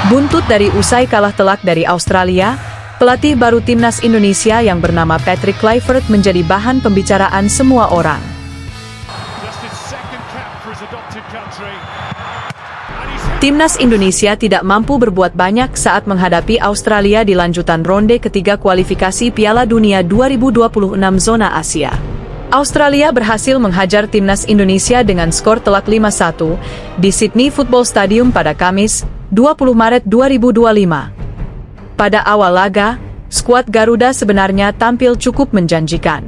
Buntut dari usai kalah telak dari Australia, pelatih baru timnas Indonesia yang bernama Patrick Kluivert menjadi bahan pembicaraan semua orang. Timnas Indonesia tidak mampu berbuat banyak saat menghadapi Australia di lanjutan ronde ketiga kualifikasi Piala Dunia 2026 zona Asia. Australia berhasil menghajar timnas Indonesia dengan skor telak 5-1 di Sydney Football Stadium pada Kamis, 20 Maret 2025. Pada awal laga, skuad Garuda sebenarnya tampil cukup menjanjikan.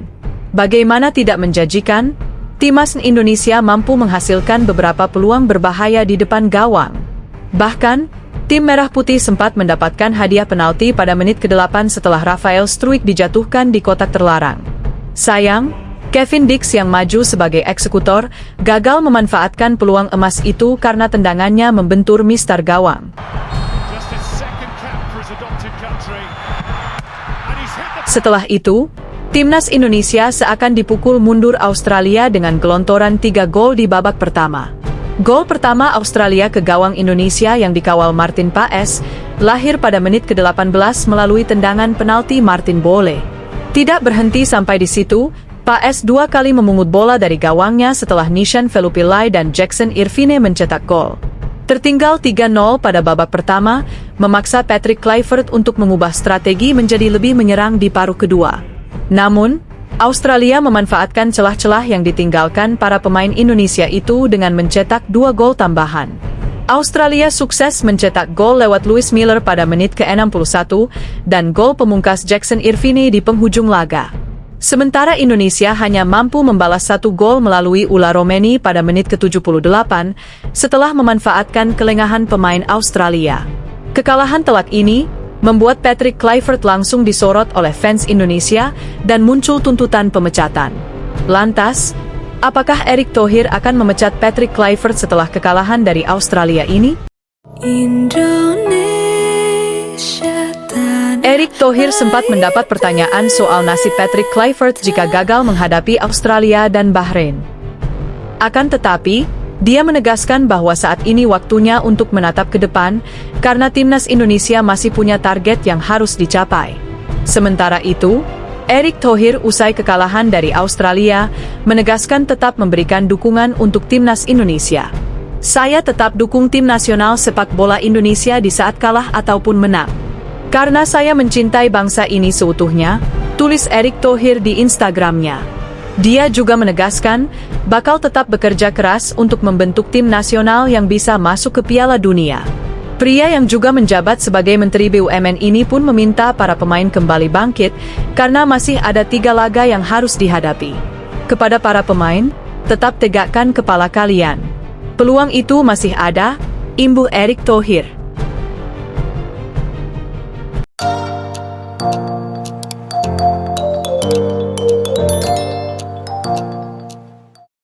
Bagaimana tidak menjanjikan? Timnas Indonesia mampu menghasilkan beberapa peluang berbahaya di depan gawang. Bahkan, tim Merah Putih sempat mendapatkan hadiah penalti pada menit ke-8 setelah Rafael Struijk dijatuhkan di kotak terlarang. Sayang, Kevin Dix yang maju sebagai eksekutor gagal memanfaatkan peluang emas itu karena tendangannya membentur mistar gawang. Setelah itu, timnas Indonesia seakan dipukul mundur Australia dengan gelontoran 3 gol di babak pertama. Gol pertama Australia ke gawang Indonesia yang dikawal Martin Paes, lahir pada menit ke-18 melalui tendangan penalti Martin Bole. Tidak berhenti sampai di situ, Paes 2 kali memungut bola dari gawangnya setelah Nishan Velupillai dan Jackson Irvine mencetak gol. Tertinggal 3-0 pada babak pertama, memaksa Patrick Kluivert untuk mengubah strategi menjadi lebih menyerang di paruh kedua. Namun, Australia memanfaatkan celah-celah yang ditinggalkan para pemain Indonesia itu dengan mencetak 2 gol tambahan. Australia sukses mencetak gol lewat Lewis Miller pada menit ke-61 dan gol pemungkas Jackson Irvine di penghujung laga. Sementara Indonesia hanya mampu membalas 1 gol melalui Ula Romeni pada menit ke-78 setelah memanfaatkan kelengahan pemain Australia. Kekalahan telak ini membuat Patrick Kluivert langsung disorot oleh fans Indonesia dan muncul tuntutan pemecatan. Lantas, apakah Erick Thohir akan memecat Patrick Kluivert setelah kekalahan dari Australia ini? Erick Thohir sempat mendapat pertanyaan soal nasib Patrick Kluivert jika gagal menghadapi Australia dan Bahrain. Akan tetapi, dia menegaskan bahwa saat ini waktunya untuk menatap ke depan, karena timnas Indonesia masih punya target yang harus dicapai. Sementara itu, Erick Thohir usai kekalahan dari Australia, menegaskan tetap memberikan dukungan untuk timnas Indonesia. Saya tetap dukung tim nasional sepak bola Indonesia di saat kalah ataupun menang. Karena saya mencintai bangsa ini seutuhnya, tulis Erick Thohir di Instagramnya. Dia juga menegaskan, bakal tetap bekerja keras untuk membentuk tim nasional yang bisa masuk ke Piala Dunia. Pria yang juga menjabat sebagai Menteri BUMN ini pun meminta para pemain kembali bangkit, karena masih ada 3 laga yang harus dihadapi. Kepada para pemain, tetap tegakkan kepala kalian. Peluang itu masih ada, imbuh Erick Thohir.